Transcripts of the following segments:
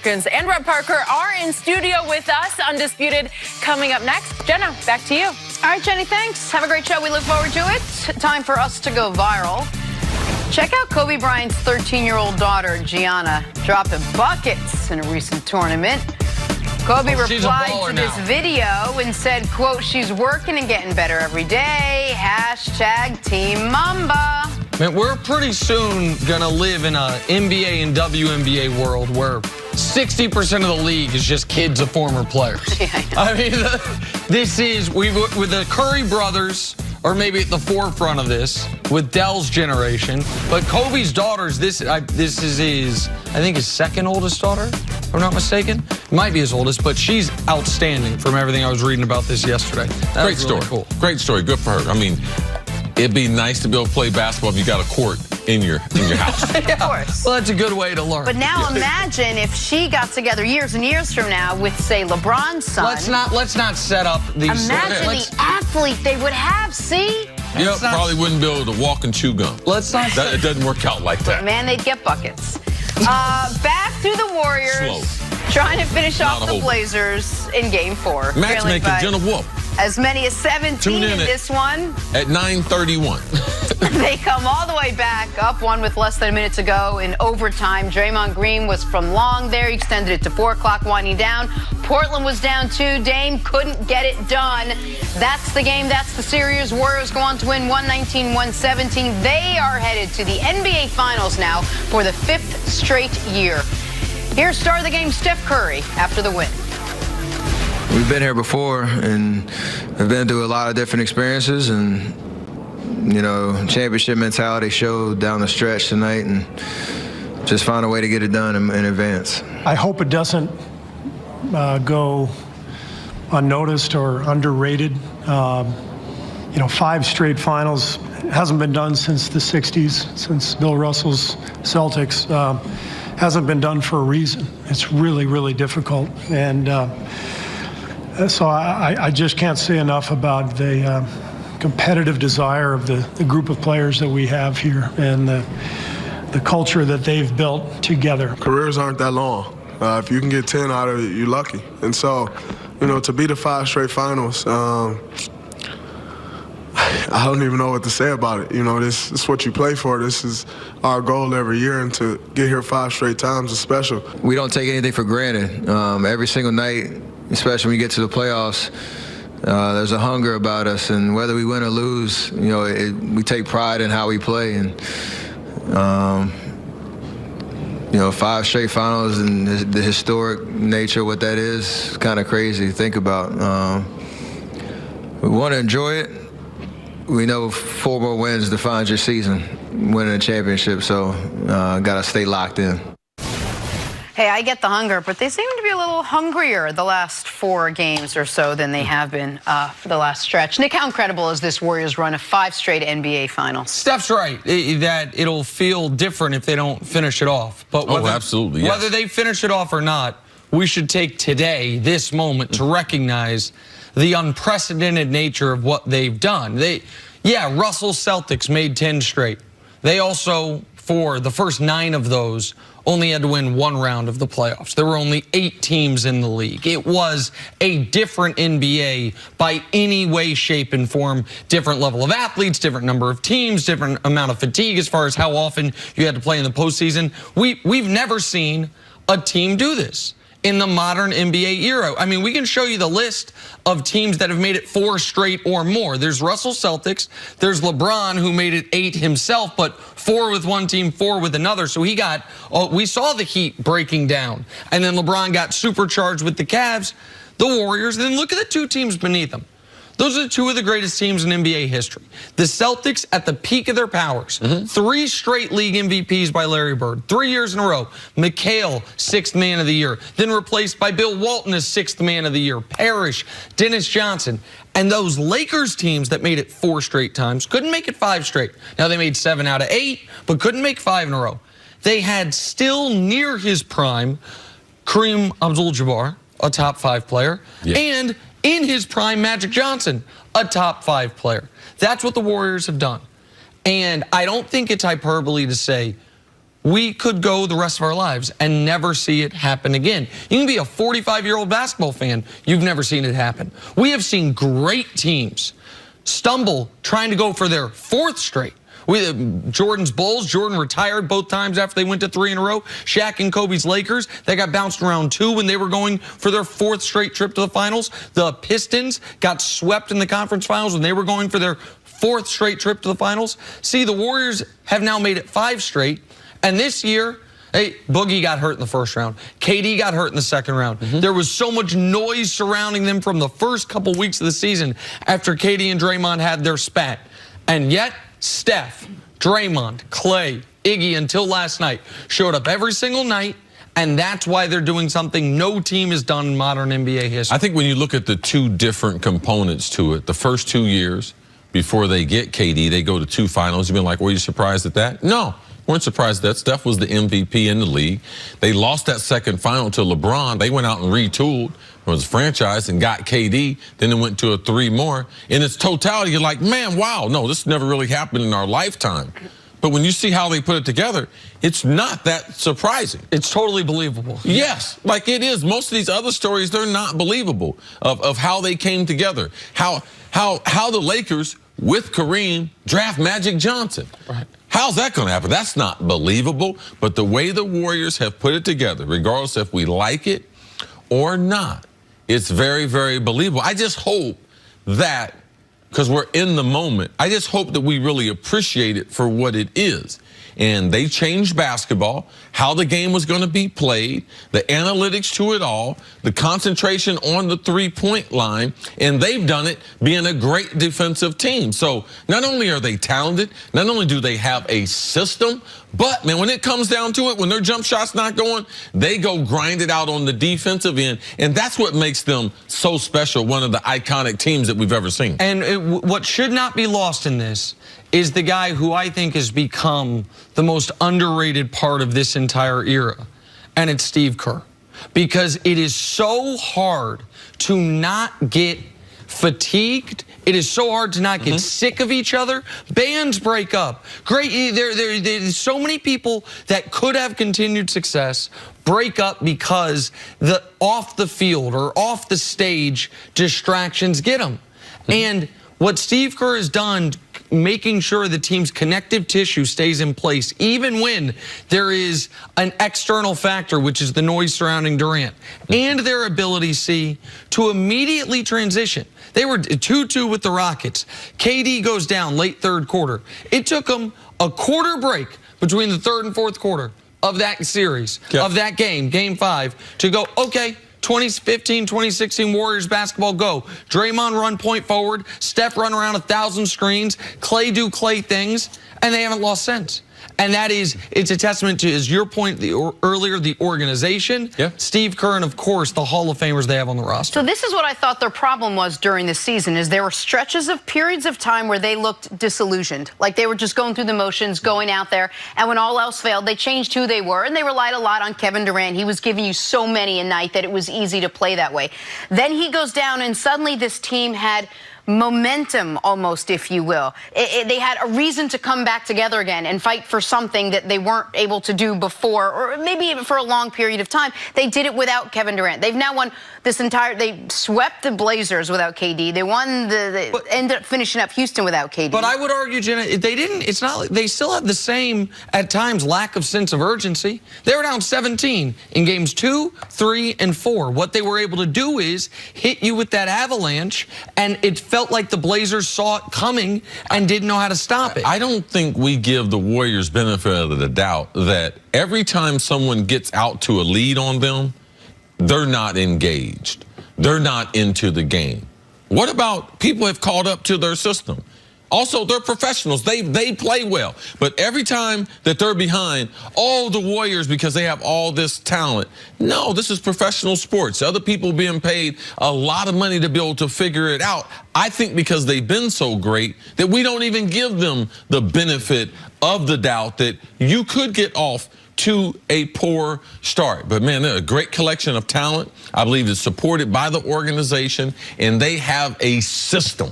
And Rob Parker are in studio with us. Undisputed coming up next. Jenna, back to you. All right, Jenny, thanks. Have a great show. We look forward to it. Time for us to go viral. Check out Kobe Bryant's 13-year-old daughter, Gianna, dropping buckets in a recent tournament. Kobe replied to this video and said, quote, "She's working and getting better every day. Hashtag Team Mamba." Man, we're pretty soon going to live in a NBA and WNBA world where 60% of the league is just kids of former players. I mean, this is, with the Curry brothers, or maybe at the forefront of this, with Dell's generation. But Kobe's daughters, this is his, I think his second oldest daughter, if I'm not mistaken. Might be his oldest, but she's outstanding from everything I was reading about this yesterday. Great story. Really cool. Great story. Good for her. I mean, it'd be nice to be able to play basketball if you got a court in your house. Yeah. Of course. Well, that's a good way to learn. But now imagine if she got together years and years from now with, say, LeBron's son. Let's not set up these. Imagine the athlete they would have. See? Yep, probably wouldn't be able to walk and chew gum. It doesn't work out like that. Man, they'd get buckets. Back to the Warriors. Trying to finish off the Blazers in Game 4. Matchmaking, Jenna Wolf. As many as 17 in this one. At 9:31. They come all the way back, up one with less than a minute to go in overtime. Draymond Green was from long there. He extended it to 4 o'clock, winding down. Portland was down 2. Dame couldn't get it done. That's the game. That's the series. Warriors go on to win 119-117. They are headed to the NBA Finals now for the 5th straight year. Here's star of the game, Steph Curry, after the win. We've been here before and have been through a lot of different experiences, and, you know, championship mentality showed down the stretch tonight, and just found a way to get it done in advance. I hope it doesn't go unnoticed or underrated. You know, 5 straight finals hasn't been done since the 60s, since Bill Russell's Celtics. Hasn't been done for a reason. It's really, really difficult. And so I just can't say enough about the competitive desire of the group of players that we have here, and the culture that they've built together. Careers aren't that long. If you can get 10 out of it, you're lucky. And so, you know, to be the 5 straight finals, I don't even know what to say about it. You know, this is what you play for. This is our goal every year, and to get here 5 straight times is special. We don't take anything for granted. Every single night, especially when you get to the playoffs, there's a hunger about us, and whether we win or lose, you know, we take pride in how we play. And you know, 5 straight finals and the historic nature of what that is kind of crazy to think about. We want to enjoy it. We know 4 more wins defines your season, winning a championship, so got to stay locked in. Hey, I get the hunger, but they seem to be a little hungrier the last 4 games or so than they have been for the last stretch. Nick, how incredible is this Warriors run of 5 straight NBA Finals? Steph's right, that it'll feel different if they don't finish it off. But absolutely, yes. Whether they finish it off or not, we should take today, this moment, to recognize the unprecedented nature of what they've done. Russell Celtics made 10 straight. They also, for the first 9 of those, only had to win 1 round of the playoffs. There were only 8 teams in the league. It was a different NBA by any way, shape, and form. Different level of athletes, different number of teams, different amount of fatigue as far as how often you had to play in the postseason. We've never seen a team do this in the modern NBA era. I mean, we can show you the list of teams that have made it 4 straight or more. There's Russell Celtics. There's LeBron, who made it 8 himself, but 4 with one team, 4 with another. So he got, we saw the Heat breaking down. And then LeBron got supercharged with the Cavs, the Warriors. And then look at the 2 teams beneath them. Those are 2 of the greatest teams in NBA history. The Celtics at the peak of their powers. 3 straight league MVPs by Larry Bird. 3 years in a row. McHale, 6th man of the year. Then replaced by Bill Walton as 6th man of the year. Parrish, Dennis Johnson. And those Lakers teams that made it 4 straight times couldn't make it 5 straight. Now they made 7 out of 8, but couldn't make 5 in a row. They had still near his prime Kareem Abdul-Jabbar, a top 5 player, and in his prime, Magic Johnson, a top 5 player. That's what the Warriors have done. And I don't think it's hyperbole to say we could go the rest of our lives and never see it happen again. You can be a 45-year-old basketball fan. You've never seen it happen. We have seen great teams stumble trying to go for their 4th straight. Jordan's Bulls, Jordan retired both times after they went to 3 in a row. Shaq and Kobe's Lakers, they got bounced around 2 when they were going for their 4th straight trip to the finals. The Pistons got swept in the conference finals when they were going for their 4th straight trip to the finals. See, the Warriors have now made it 5 straight. And this year, hey, Boogie got hurt in the 1st round. KD got hurt in the 2nd round. There was so much noise surrounding them from the first couple weeks of the season after KD and Draymond had their spat. And yet, Steph, Draymond, Clay, Iggy, until last night, showed up every single night, and that's why they're doing something no team has done in modern NBA history. I think when you look at the 2 different components to it, the first 2 years before they get KD, they go to 2 finals. You've been like, were you surprised at that? No. Weren't surprised at that. Steph was the MVP in the league. They lost that 2nd final to LeBron. They went out and retooled, was franchised, and got KD. Then it went to a 3 more. In its totality, you're like, man, wow, no, this never really happened in our lifetime. But when you see how they put it together, it's not that surprising. It's totally believable. Yes, like it is. Most of these other stories, they're not believable of how they came together. How the Lakers, with Kareem, draft Magic Johnson. Right. How's that going to happen? That's not believable. But the way the Warriors have put it together, regardless if we like it or not, it's very, very believable. I just hope that, because we're in the moment, I just hope that we really appreciate it for what it is. And they changed basketball, how the game was going to be played, the analytics to it all, the concentration on the 3-point line, and they've done it being a great defensive team. So not only are they talented, not only do they have a system, but, man, when it comes down to it, when their jump shot's not going, they go grind it out on the defensive end, and that's what makes them so special, one of the iconic teams that we've ever seen. And what should not be lost in this is the guy who I think has become the most underrated part of this entire era, and it's Steve Kerr. Because it is so hard to not get fatigued. It is so hard to not get sick of each other. Bands break up. There's so many people that could have continued success break up because the off the field or off the stage distractions get them. And what Steve Kerr has done, making sure the team's connective tissue stays in place, even when there is an external factor, which is the noise surrounding Durant, and their ability, to immediately transition. They were 2-2 with the Rockets. KD goes down late 3rd quarter. It took them a quarter break between the 3rd and 4th quarter of that series, of that game, Game 5, to go, okay, 2015, 2016 Warriors basketball, go. Draymond run point forward, Steph run around 1,000 screens, Clay do Clay things, and they haven't lost since. And that is, it's a testament to, as your point earlier, the organization, Steve Kerr, and of course, the Hall of Famers they have on the roster. So this is what I thought their problem was during the season, is there were stretches of periods of time where they looked disillusioned. Like they were just going through the motions, going out there, and when all else failed, they changed who they were, and they relied a lot on Kevin Durant. He was giving you so many a night that it was easy to play that way. Then he goes down, and suddenly this team had momentum, almost, if you will. They had a reason to come back together again and fight for something that they weren't able to do before, or maybe even for a long period of time. They did it without Kevin Durant. They've now won this entire, they swept the Blazers without KD. They won they ended up finishing up Houston without KD. But I would argue, Jenna, it's not like they still have the same, at times, lack of sense of urgency. They were down 17 in games 2, 3, and 4. What they were able to do is hit you with that avalanche, and it felt like the Blazers saw it coming and didn't know how to stop it. I don't think we give the Warriors benefit of the doubt that every time someone gets out to a lead on them, they're not engaged. They're not into the game. What about people have caught up to their system? Also, they're professionals. They play well. But every time that they're behind, oh, the Warriors, because they have all this talent. No, this is professional sports. Other people being paid a lot of money to be able to figure it out. I think because they've been so great that we don't even give them the benefit of the doubt that you could get off to a poor start. But, man, they're a great collection of talent. I believe it's supported by the organization, and they have a system.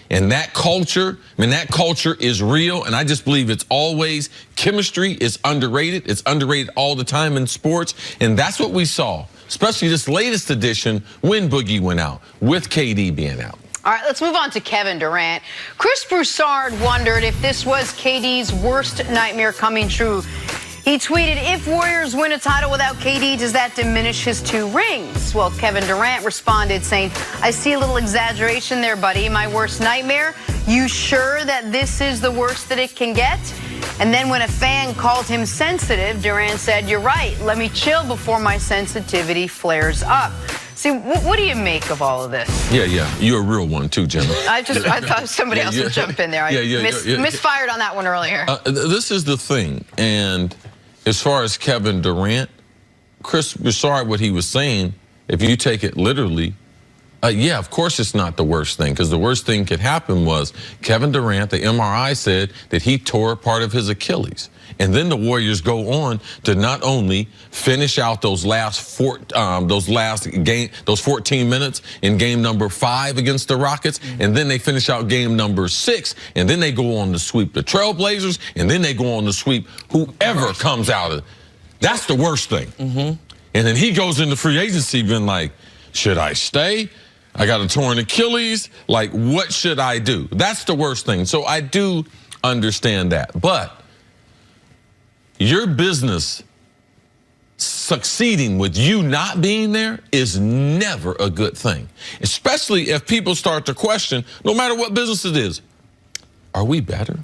And that culture, I mean, that culture is real, and I just believe it's always chemistry is underrated. It's underrated all the time in sports, and that's what we saw, especially this latest edition when Boogie went out, with KD being out. All right, let's move on to Kevin Durant. Chris Broussard wondered if this was KD's worst nightmare coming true. He tweeted, if Warriors win a title without KD, does that diminish his 2 rings? Well, Kevin Durant responded saying, I see a little exaggeration there, buddy. My worst nightmare? You sure that this is the worst that it can get? And then when a fan called him sensitive, Durant said, you're right. Let me chill before my sensitivity flares up. See, what do you make of all of this? Yeah. You're a real one, too, Jenna. I thought somebody else would jump in there. I misfired on that one earlier. This is the thing, and as far as Kevin Durant, Chris Broussard, what he was saying, if you take it literally, yeah, of course it's not the worst thing, because the worst thing could happen was Kevin Durant, the MRI say that he tore part of his Achilles. And then the Warriors go on to not only finish out those last 14 minutes in game number 5 against the Rockets, and then they finish out game number 6, and then they go on to sweep the Trailblazers, and then they go on to sweep whoever comes out of it. That's the worst thing. And then he goes into free agency being like, should I stay? I got a torn Achilles. Like, what should I do? That's the worst thing. So I do understand that. But your business succeeding with you not being there is never a good thing, especially if people start to question, no matter what business it is, are we better?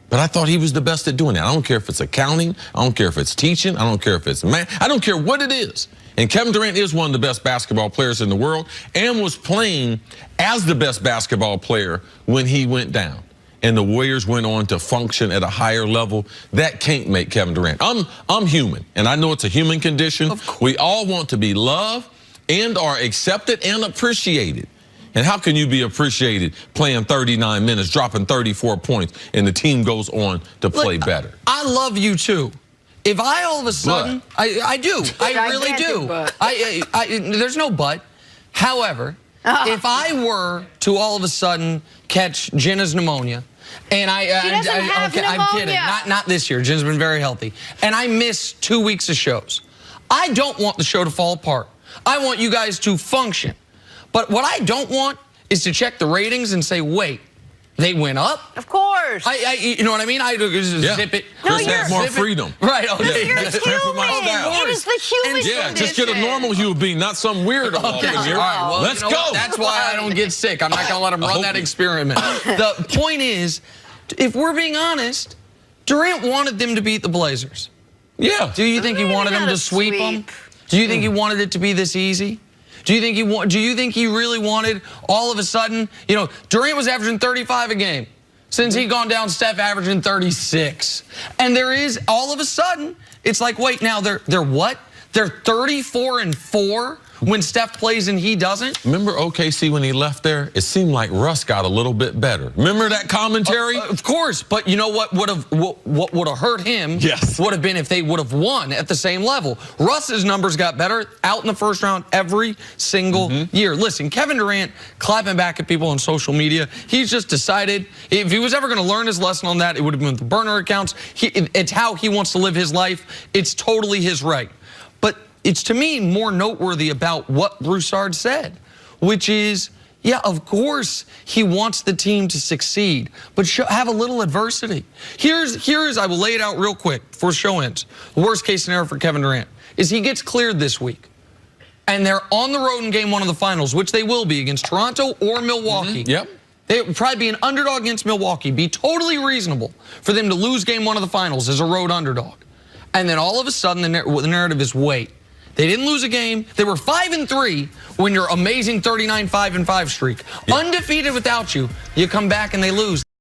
But I thought he was the best at doing that. I don't care if it's accounting. I don't care if it's teaching. I don't care if it's math. I don't care what it is. And Kevin Durant is one of the best basketball players in the world and was playing as the best basketball player when he went down. And the Warriors went on to function at a higher level. That can't make Kevin Durant. I'm human, and I know it's a human condition. We all want to be loved and are accepted and appreciated. And how can you be appreciated playing 39 minutes, dropping 34 points, and the team goes on to play better? I love you, too. If I all of a sudden, I do. I really do. There's no but. However, if I were to all of a sudden catch Jenna's pneumonia, and I'm kidding, not this year. Jenna's been very healthy, and I miss 2 weeks of shows. I don't want the show to fall apart. I want you guys to function. But what I don't want is to check the ratings and say, wait, they went up? Of course. You know what I mean? I just zip it. Chris has more freedom. Right, okay. You're human. It is the human condition. Just get a normal human being, not some weirdo. Okay, all right, well, let's go. That's why I don't get sick. I'm not going to let him run that experiment. The point is, if we're being honest, Durant wanted them to beat the Blazers. Yeah. Do you think he wanted them to sweep them? Do you think he wanted it to be this easy? Do you think he really wanted all of a sudden, Durant was averaging 35 a game. Since he'd gone down, Steph averaging 36. And there is, all of a sudden, it's like, wait, now they're what? They're 34-4 when Steph plays and he doesn't? Remember OKC when he left there? It seemed like Russ got a little bit better. Remember that commentary? Of course, but you know what would have hurt him? Yes. Would have been if they would have won at the same level. Russ's numbers got better out in the first round every single year. Listen, Kevin Durant clapping back at people on social media. He's just decided if he was ever going to learn his lesson on that, it would have been with the burner accounts. It's how he wants to live his life. It's totally his right. But it's, to me, more noteworthy about what Broussard said, which is, yeah, of course he wants the team to succeed, but have a little adversity. Here's I will lay it out real quick before the show ends. The worst case scenario for Kevin Durant is he gets cleared this week, and they're on the road in game 1 of the finals, which they will be against Toronto or Milwaukee. Yep. They would probably be an underdog against Milwaukee. Be totally reasonable for them to lose game 1 of the finals as a road underdog. And then all of a sudden the narrative is, wait, they didn't lose a game. They were 5-3 when your amazing 39-5-5 streak. Undefeated without you. You come back and they lose.